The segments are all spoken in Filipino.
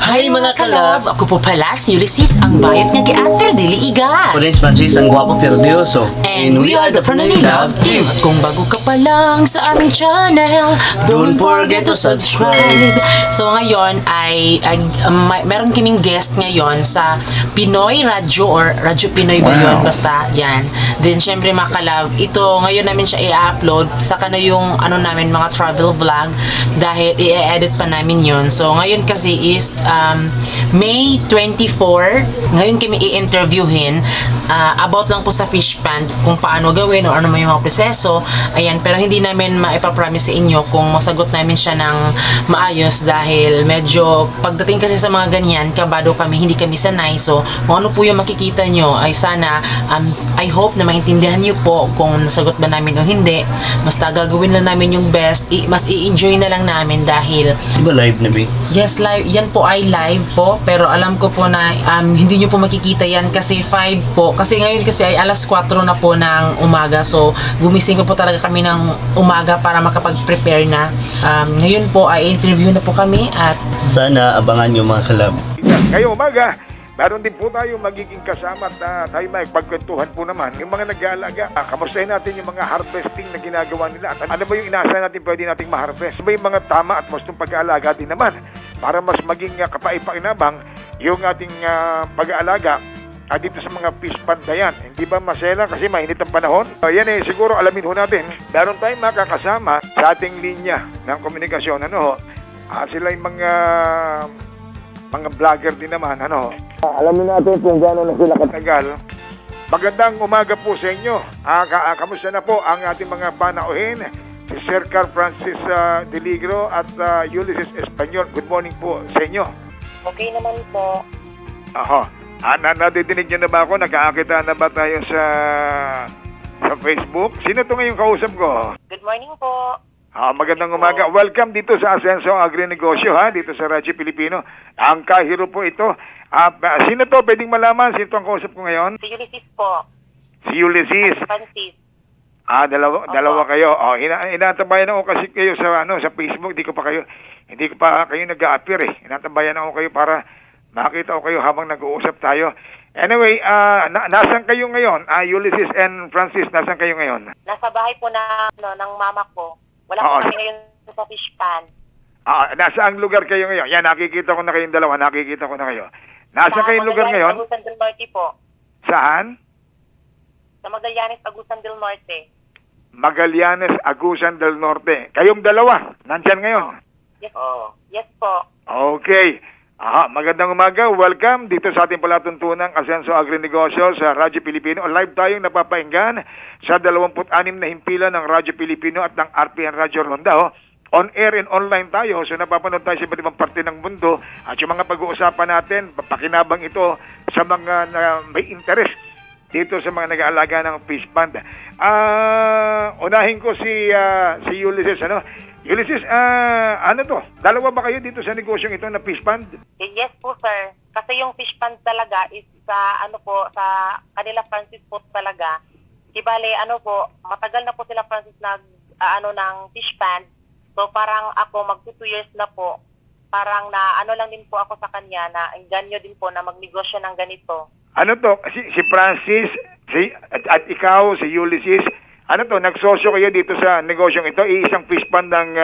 Hi mga kalab! Ako po pala si Ulysses, ang bayot nga giat pero dili igat. Ako rin si Francis, ang gwapo pero dioso. And we are the Friendly Love Team. At kung bago ka pa lang sa aming channel, don't forget to subscribe. So ngayon ay meron kaming guest ngayon sa Pinoy Radio or Radyo Pinoy ba yun? Wow. Basta yan. Then syempre mga kalab, ito ngayon namin siya i-upload. Saka na yung ano namin mga travel vlog dahil i-edit pa namin yun. So ngayon kasi is May 24. Ngayon kami i-interviewin about lang po sa fish pond kung paano gawin o ano man yung mga proseso. Ayan, pero hindi namin maipapromise sa inyo kung masagot namin siya ng maayos dahil medyo pagdating kasi sa mga ganyan, kabado kami, hindi kami sanay. So, kung ano po yung makikita nyo ay sana, I hope na maintindihan nyo po kung nasagot ba namin o hindi. Basta gagawin lang namin yung best, mas i-enjoy na lang namin dahil Di ba live na ba? yes, live. Yan po ay live po. Pero alam ko po na hindi nyo po makikita yan kasi 5 po. Kasi ngayon kasi ay alas 4 na po ng umaga. So, gumising po talaga kami ng umaga para makapag-prepare na. Ngayon po ay interview na po kami at Sana abangan nyo mga kalab. Ngayong umaga, meron din po tayo magiging kasama at tayo may pagkwentuhan po naman yung mga nag-aalaga. Kamustahin natin yung mga harvesting na ginagawa nila. At ano ba yung inaasahan natin pwede nating ma-harvest? Ano ba yung mga tama at mustong pag-aalaga din naman para mas maging kapaipakinabang yung ating pag-aalaga dito sa mga fish pond na yan. Hindi ba masela kasi mainit ang panahon? Yan siguro alamin ho natin. Meron tayong makakasama sa ating linya ng komunikasyon. Sila yung mga vlogger din naman. Alamin natin kung gano'n na sila katagal. Magandang umaga po sa inyo. Kamusta na po ang ating mga panauhin? Si Sir Carl Francis Deligro at Ulysses Espanyol. Good morning po sa inyo. Okay naman po. Nadidinig niyo na ba ako? Nagkakita na ba tayo sa Facebook? Sino to ngayong kausap ko? Good morning po. Magandang umaga. Welcome dito sa Asenso Agrinegosyo, dito sa Radyo Pilipino. Ang kahiro po ito. Sino to? Pwedeng malaman. Sino to ang kausap ko ngayon? Si Ulysses po. Si Ulysses. Francis. Dalawa kayo. Inaantabayan ako kasi kayo sa Facebook. Hindi ko pa kayo nag-a-appear eh. Inaantabayan ako kayo para makita ko kayo habang nag-uusap tayo. Anyway, nasan kayo ngayon? Ulysses and Francis, nasan kayo ngayon? Nasa bahay po ng mama ko. Wala po kami ngayon sa fish pond. Nasa ang lugar kayo ngayon? Yan, nakikita ko na kayong dalawa. Nakikita ko na kayo. Nasa kayong lugar ngayon? Sa Agusan del Norte po. Saan? Sa Magallanes, Agusan del Norte. Magallanes, Agusan del Norte. Kayong dalawa, nandyan ngayon? Yes, yes po. Okay. Magandang umaga. Welcome dito sa ating palatuntunang Asenso Agrinegosyo sa Radyo Pilipino. Live tayong napapainggan sa 26 na himpilan ng Radyo Pilipino at ng RPN Radyo Ronda. On air and online tayo. So napapanood tayo sa iba't ibang parte ng mundo. At yung mga pag-uusapan natin, pakinabang ito sa mga may interest dito sa mga nag-aalaga ng fish pond. Unahin ko si Ulysses. Ulysses, ano to? Dalawa ba kayo dito sa negosyong ito na fish pond? Yes po, sir. Kasi yung fish pond talaga is sa sa kanila Francis po talaga. Bale, matagal na po sila Francis ng fish pond. So parang ako magto 2 years na po. Parang lang din po ako sa kanya na ganyo din po na magnegosyo ng ganito. Ano to? Si Francis, at ikaw, si Ulysses, nagsosyo kayo dito sa negosyong ito? Isang fish pond ang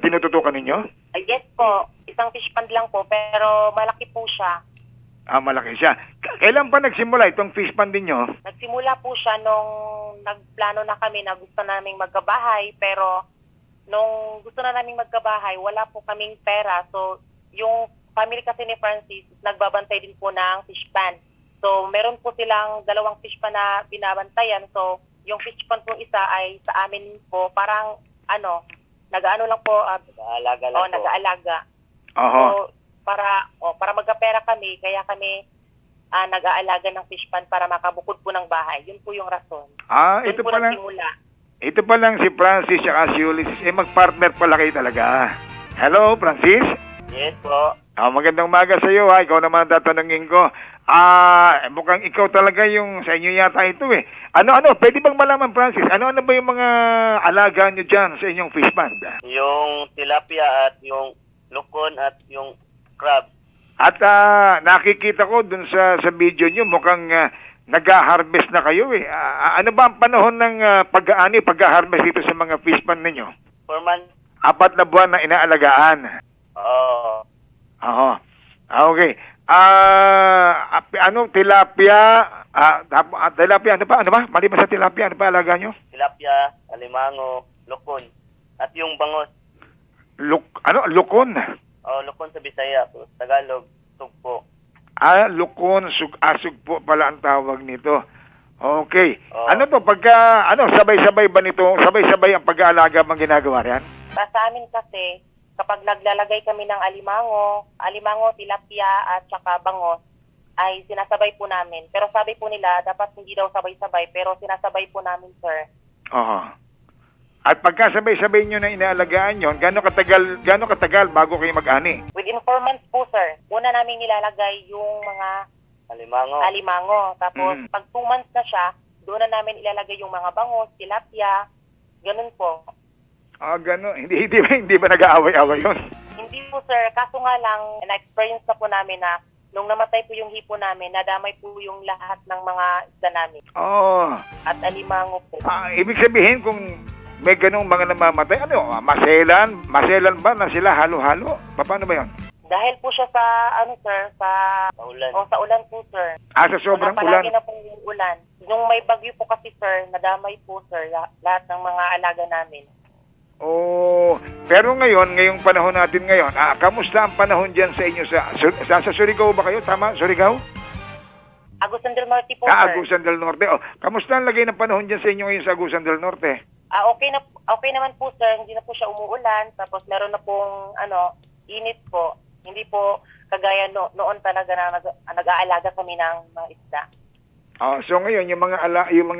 tinututukan ninyo? Yes po. Isang fish pond lang po, pero malaki po siya. Malaki siya. Kailan pa nagsimula itong fish pond ninyo? Nagsimula po siya nung nagplano na kami na gusto naming magkabahay, pero nung gusto na naming magkabahay, wala po kaming pera. So, yung family kasi ni Francis, nagbabantay din po ng fish pond. So, meron po silang 2 fish pond na binabantayan. So, yung fish pond po isa ay sa amin po, parang nag-ano lang po, nag-aalaga. So, para magkapera kami, kaya kami nag-aalaga ng fish pond para makabukod po ng bahay. Yun po yung rason. Ito pa lang si Francis at si Ulysses. Mag-partner pala kayo talaga. Hello, Francis? Yes po. Magandang umaga sa iyo. Ikaw naman tatanungin ko. Mukhang ikaw talaga yung sa inyo yata ito eh. Pwede bang malaman, Francis? Ano ba yung mga alaga nyo dyan sa inyong fish pond? Yung tilapia at yung lukon at yung crab. At nakikita ko dun sa video nyo, mukhang nag-harvest na kayo eh. Ano ba ang panahon ng pag-harvest dito sa mga fish pond ninyo? 4 months. 4 na buwan na inaalagaan. Oo. Oo. Okay. Tilapia, tilapia, ano ba? Maliban sa tilapia, ano pa alaga nyo? Tilapia, alimango, lukon. At yung bangos. Lukon? Lukon sa Bisaya, Tagalog, sugpo. Lukon, sugpo pala ang tawag nito. Okay. Oo. Ano to, sabay-sabay ba nito? Sabay-sabay ang pag-aalaga bang ginagawa riyan? Sa amin kasi, kapag naglalagay kami ng alimango, tilapia at saka bangos, ay sinasabay po namin. Pero sabi po nila, dapat hindi daw sabay-sabay, pero sinasabay po namin, sir. Oo. At pagka sabay-sabay nyo na inaalagaan yun, gano'ng katagal bago kayo mag-ani? Within 4 months po, sir, una namin nilalagay yung mga alimango. Tapos, pag 2 months na siya, doon na namin ilalagay yung mga bangos, tilapia, ganun po. Gano'n. Hindi ba nag-aaway-away yun? Hindi po, sir. Kaso nga lang, na-experience na po namin na nung namatay po yung hipo namin, nadamay po yung lahat ng mga isda namin. Oo. At alimango po. Ibig sabihin kung may ganong mga namamatay, maselan ba na sila halo-halo? Paano ba yun? Dahil po siya sa, sa Ulan. sa ulan po, sir. Sa sobrang Palagi ulan? na pong ulan. Nung may bagyo po kasi, sir, nadamay po, sir, lahat ng mga alaga namin. Pero ngayong panahon natin ngayon, kamusta ang panahon dyan sa inyo? Sa Surigao ba kayo? Tama? Surigao? Agusan del Norte po, sir. Agusan del Norte. Kamusta ang lagay ng panahon dyan sa inyo ngayon sa Agusan del Norte? Okay naman po, sir. Hindi na po siya umuulan. Tapos meron na pong, init po. Hindi po kagaya noon talaga na nag-aalaga kami ng mga isda. So ngayon, yung mga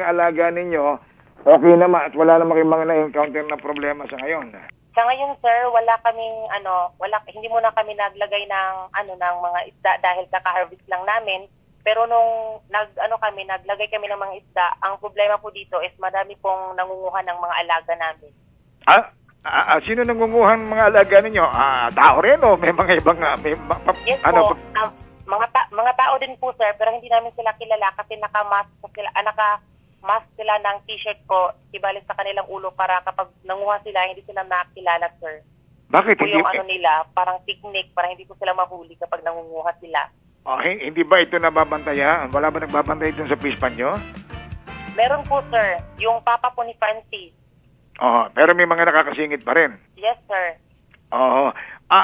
alaga ninyo, okay naman at wala naman kayong mga na-encounter na problema sa ngayon. Sa ngayon, sir, wala kaming hindi muna kami naglagay ng ng mga isda dahil kaka-harvest lang namin. Pero nung naglagay kami ng mga isda, ang problema po dito is madami pong nangunguha ng mga alaga namin. Sino nangunguha ng mga alaga ninyo? Tao rin o may mga ibang Yes po. Mga tao din po, sir, pero hindi namin sila kilala kasi naka-mask sila ng t-shirt ko, ibalik sa kanilang ulo para kapag nanguha sila, hindi sila nakakilala, sir. Bakit Po hindi? yung nila, parang technique, para hindi ko sila mahuli kapag nangunguha sila. Hindi ba ito nababantayan? Wala ba nagbabantay dun sa fish pond nyo? Meron po, sir, yung papa po ni Francis. Pero may mga nakakasingit pa rin. Yes, sir.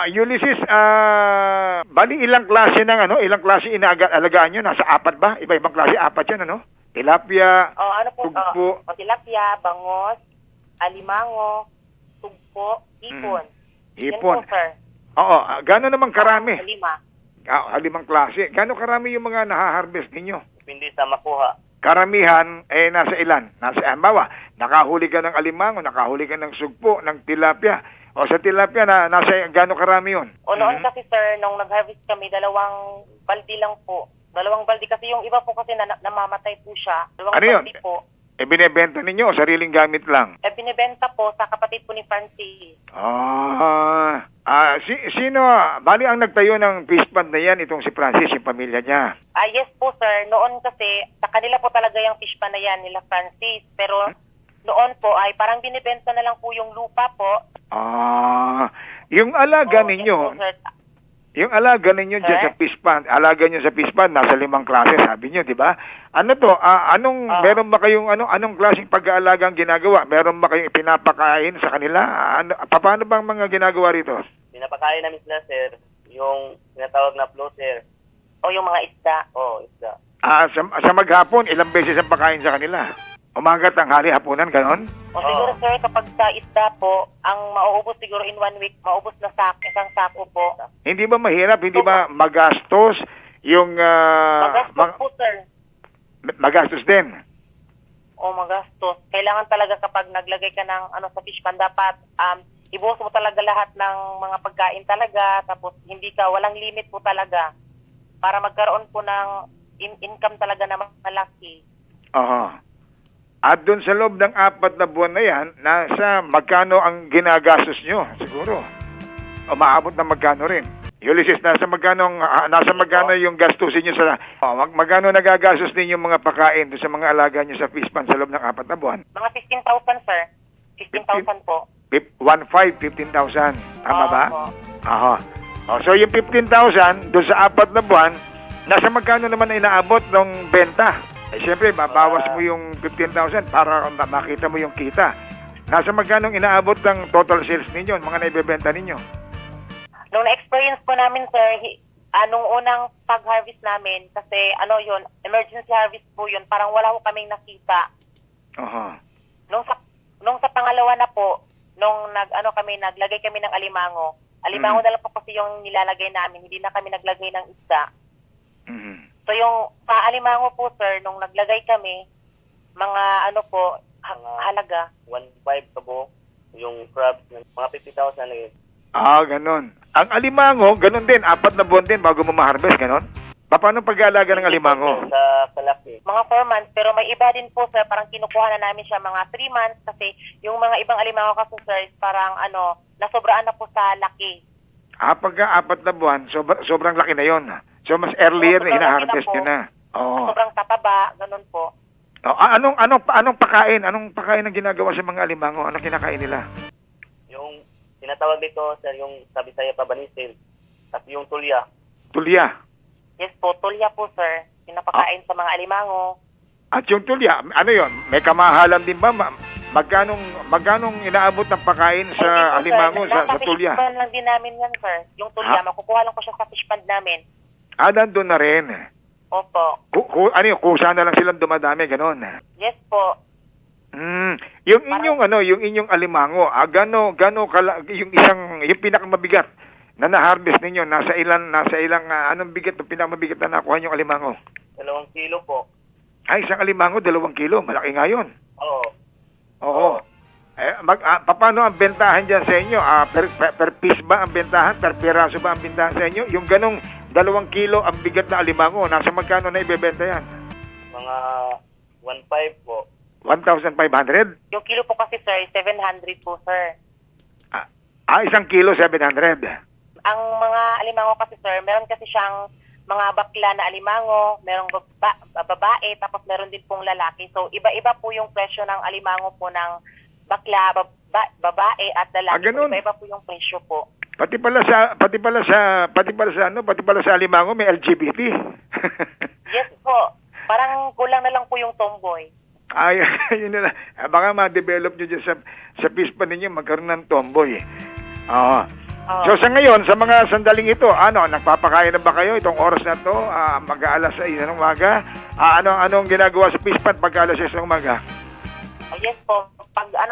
Ulysses, bali ilang klase inaalagaan nyo? Nasa 4 ba? Iba-ibang klase, 4 yan, ano? Tilapia, tugpo. Tilapia, bangos, alimango, tugpo, hipon. Yan po, sir. Gano'n naman karami? 5. 5 klase. Gano'n karami yung mga nahaharvest ninyo? Depende sa makuha. Karamihan, nasa ilan? Halimbawa, nakahuli ka ng alimango, nakahuli ka ng sugpo, ng tilapia. Sa tilapia, nasa gano'n karami yun? Noon kasi, sir, nung nag-harvest kami, 2 baldi lang po. 2 baldi kasi yung iba po kasi namamatay po siya. 2 baldi po. Binebenta ninyo o sariling gamit lang? Binibenta po sa kapatid po ni Francis. Sino, bali ang nagtayo ng fish pond na yan, itong si Francis, yung pamilya niya? Yes po, sir. Noon kasi, sa kanila po talaga yung fish pond na yan, nila Francis. Pero noon po ay parang binibenta na lang po yung lupa po. Yung alaga ninyo, yes po, sir. yung alaga ninyo dyan sa fish pond, alaga nyo sa fish pond, nasa 5 klase, sabi nyo, di ba? Meron ba kayong, anong klaseng pag-aalaga ang ginagawa? Meron ba kayong pinapakain sa kanila? Paano bang mga ginagawa rito? Pinapakain namin sila, sir, yung tinatawag na floater. O yung mga isda. Isda. Sa maghapon, ilang beses ang pakain sa kanila? Umaga, tanghali, hapunan, ganon? Siguro, sir, kapag sa isda po, ang mauubos siguro in 1 week, maubos na isang sako po. Hindi ba mahirap? Hindi ba magastos yung... Magastos po, sir. Magastos din? Magastos. Kailangan talaga kapag naglagay ka ng sa fish pond, dapat ibuhos mo talaga lahat ng mga pagkain talaga, tapos walang limit po talaga para magkaroon po ng income talaga na malaki. At doon sa loob ng 4 na buwan na yan, nasa magkano ang ginagastos nyo? Siguro. Maabot na magkano rin? Ulysses, nasa magkano yung gastusin nyo sa... magkano nagagastos ninyo yung mga pakain doon sa mga alaga nyo sa fish pan sa loob ng 4 na buwan? Mga 15,000, sir. 15,000 po. 15,000. Tama ba? Opo. Aha. So yung 15,000 doon sa 4 na buwan, nasa magkano naman na inaabot ng benta? Siyempre, babawas mo yung 15,000 para makita mo yung kita. Nasa magkano inaabot ng total sales ninyo, mga naibebenta ninyo? Nung na-experience po namin, sir, nung unang pag-harvest namin, kasi yun, emergency harvest po yun, parang wala ko kaming nakita. Aha. Nung sa pangalawa na po, nung naglagay kami ng alimango na lang po kasi yung nilalagay namin, hindi na kami naglagay ng isda. So yung sa alimango po, sir, nung naglagay kami, mga halaga. 1.5 kabo, yung crabs, mga 50,000 na yun. Ganun. Ang alimango, ganun din. 4 na buwan din bago mo ma-harvest, ganun? Paano pag-aalaga ng alimango? Sa kalaki. Mga 4 months, pero may iba din po, sir, parang kinukuha na namin siya mga 3 months kasi yung mga ibang alimango kasi, sir, parang nasobraan na po sa laki. Pagka 4 na buwan, sobrang laki na yon. So, mas earlier na Sobrang ina-harvest laki nyo na. Oo. Sobrang tataba, ganun po. Anong pakain? Anong pakain ang ginagawa sa mga alimango? Anong kinakain nila? Yung tinatawag dito, sir, yung sabi sa'yo pabanisil. At yung tulya. Tulya. Yes po, tulya po, sir. Pinapakain sa mga alimango. At yung tulya, ano yon? May kamahalan din ba? Magkanong inaabot ng pakain sa alimango sa tulya? Nasa fish pond lang din namin yan, sir. Yung tulya, makukuha lang ko siya sa fish pond namin. Nandun na rin. Opo. Kusa na lang silang dumadami, ganon. Yes po. Yung inyong alimango, yung pinakamabigat na na-harvest ninyo, nasa ilang anong bigat ng pinakamabigat na nakuha yung alimango? 2 kilo po. Ay, isang alimango, 2 kilo. Malaki nga yun. Oo. Oo. Paano ang bentahan dyan sa inyo? Per piece ba ang bentahan? Per piraso ba ang bentahan sa inyo? Yung ganong 2 kilo ang bigat na alimango, nasa magkano na ibebenta yan? Mga 1.5 po. 1,500? Yung kilo po kasi, sir, 700 po, sir. Isang kilo, 700. Ang mga alimango kasi, sir, meron kasi siyang mga bakla na alimango, merong babae, tapos meron din pong lalaki. So, iba-iba po yung presyo ng alimango po ng bakla, babae at lalaki. Ganun. Iba-iba po yung presyo po. Pati pala sa alimango may LGBT. Yes po. Parang kulang na lang po yung tomboy. Ay, yun na lang. Baka ma-develop nyo dyan sa fish pan ninyo, magkaroon ng tomboy. Oo. So sa ngayon, sa mga sandaling ito, nagpapakain na ba kayo itong oras na to? Mag-aalas 6 ng umaga? Anong ginagawa sa fish pan pag alas 6 ng umaga? Yes po. Pag sa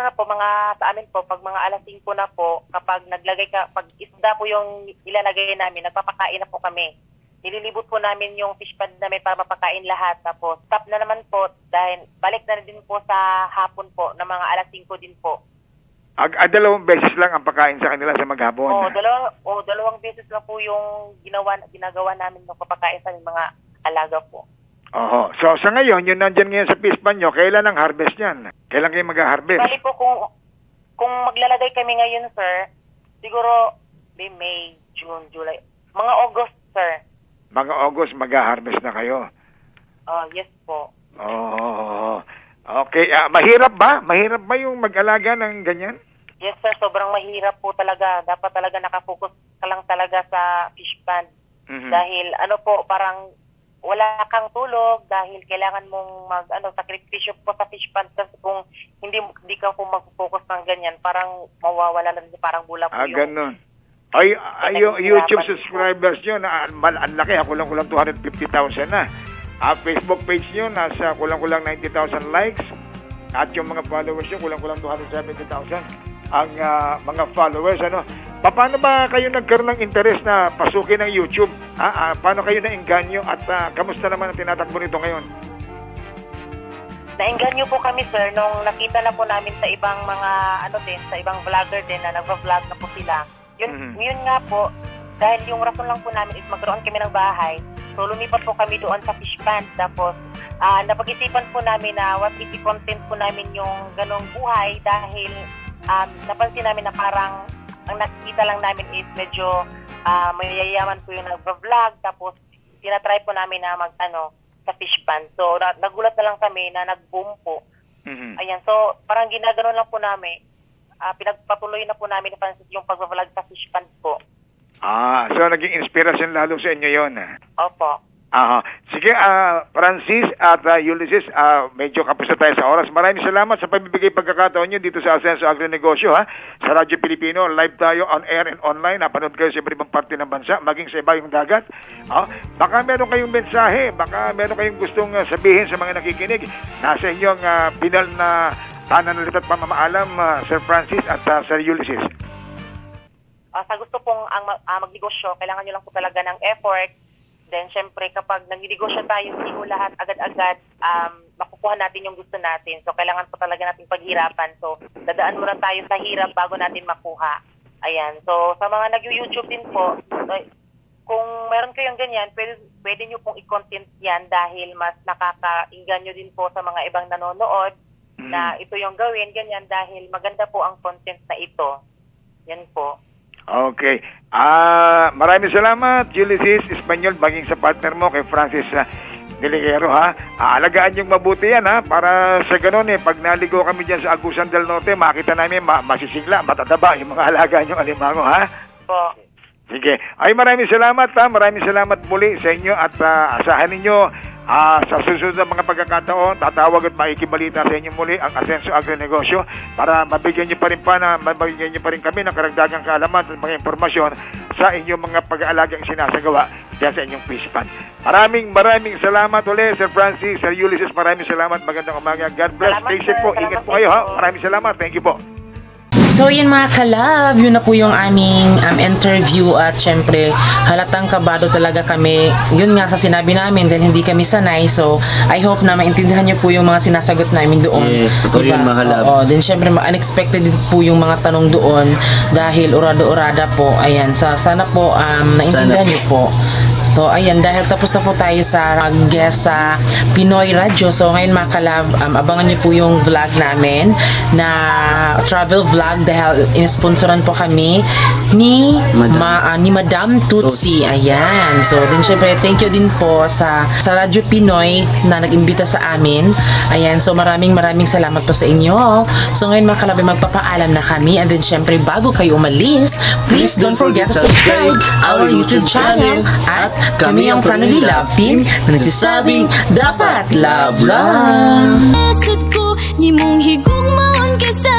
amin po, pag mga alas 5 na po, kapag pag isda po yung ilalagay namin, nagpapakain na po kami. Nililibot po namin yung fish pond namin para mapakain lahat. Tapos stop na naman po dahil balik na din po sa hapon po na mga alas 5 din po. 2 beses lang ang pakain sa kanila sa maghapon. Dalawang beses lang po yung ginagawa namin ng papakain sa mga alaga po. Oo. So sa ngayon, yun nandyan ngayon sa fish pan nyo, kailan ang harvest yan? Kailan kayo mag-harvest? Bali po kung maglalagay kami ngayon, sir, siguro May, June, July, mga August, sir. Mga August, mag-harvest na kayo. Yes po. Oo. Okay. Mahirap ba? Mahirap ba yung mag-alaga ng ganyan? Yes, sir. Sobrang mahirap po talaga. Dapat talaga nakafocus ka lang talaga sa fish pan. Mhm. Dahil parang wala kang tulog dahil kailangan mong sakripisyo po sa fish pan. Kasi kung hindi ka po mag-focus ng ganyan, parang mawawala lang, parang bula po yung... Ganun. Ay, yung YouTube subscribers nyo, ang laki, kulang-kulang 250,000 na. Facebook page nyo, nasa kulang-kulang 90,000 likes. At yung mga followers nyo, kulang-kulang 270,000 ang mga followers. Paano ba kayo nagkaroon ng interest na pasukin ng YouTube? Paano kayo naengganyo at kamusta naman ang tinatakbo nito ngayon? Naengganyo po kami, sir, nung nakita na po namin sa ibang mga sa ibang vlogger din na nagva-vlog na po sila. Yun nga po, dahil yung rason lang po namin is magkaroon kami ng bahay. So lumipat po kami doon sa fish pond. Tapos napag-isipan po namin na what if i-content po namin yung ganong buhay dahil napansin namin na parang ang nakikita lang namin is medyo mayayaman po yung nag-vlog, tapos tinatry po namin na sa fish pan. So, nagulat na lang kami na nag-boom po. Mhm. Ayan, so parang ginagano lang po namin, pinagpatuloy na po namin ni Francis yung pag-vlog sa fish pan po. So naging inspirasyon lalo sa inyo yon. Opo. Aha. Sige, Francis at Ulysses, medyo kapos na tayo sa oras. Maraming salamat sa pagbibigay pagkakataon nyo dito sa Asenso Agronegosyo, ha? Sa Radyo Pilipino, live tayo on air and online. Napanood kayo sa iba't ibang parte ng bansa, maging sa ibayong dagat. Baka meron kayong mensahe, baka meron kayong gustong sabihin sa mga nakikinig. Nasa inyong pinal na pananalit at pamamaalam, Sir Francis at Sir Ulysses. Sa gusto pong magnegosyo, kailangan nyo lang po talaga ng effort. Then, syempre, kapag nag-negosyo tayo, hindi ko lahat agad-agad makukuha natin yung gusto natin. So, kailangan po talaga natin paghirapan. So, dadaan muna tayo sa hirap bago natin makuha. Ayan. So, sa mga nag-YouTube din po, kung meron kayong ganyan, pwede nyo pong i-content yan dahil mas nakakainggan nyo din po sa mga ibang nanonood na ito yung gawin, ganyan, dahil maganda po ang content na ito. Yan po. Okay. Maraming salamat, Ulysses Espanyol, maging sa partner mo kay Francis Deligero, ha. Alagaan yung mabuti yan, ha, para sa ganun, pag naligo kami dyan sa Agusan del Norte, makita namin masisigla, matataba yung mga alaga nyong alimango, ha. Po. Sige. Ay, maraming salamat, ha. Maraming salamat muli sa inyo at asahan ninyo sa susunod na mga pagkakataon, tatawag at makikibalita sa inyo muli ang Asenso Agronegosyo para mabigyan nyo pa rin kami ng karagdagang kaalaman at mga impormasyon sa inyong mga pag-aalagang sinasagawa dyan sa inyong fish pan. Maraming salamat ulit, Sir Francis, Sir Ulysses, maraming salamat. Magandang umaga. God bless. Salamat, Stay safe sir. po. Ingat Salamat po kayo, ha. po. Maraming salamat. Thank you po. So yun mga kalab, yun na po yung aming interview at syempre halatang kabado talaga kami. Yun nga sa sinabi namin dahil hindi kami sanay, so I hope na maintindihan nyo po yung mga sinasagot namin doon. Yes, totoo yun, mga kalab. Oo, then syempre unexpected din po yung mga tanong doon dahil urada-urada po. Ayan, sana po naintindihan nyo po. So, ayan, dahil tapos na po tayo sa guest sa Pinoy Radio. So, ngayon mga kalab, abangan niyo po yung vlog namin na travel vlog dahil inisponsoran po kami ni Madam Tutsi. Ayan. So, din syempre, thank you din po sa Radyo Pinoy na nag-imbita sa amin. Ayan. So, maraming salamat po sa inyo. So, ngayon mga kalab, magpapaalam na kami. And then, syempre, bago kayo umalis, please don't forget to subscribe our YouTube channel at kami ang Family Love Team na nagsasabing dapat love lang. Mesod ko, ni mong higugmaon kay sa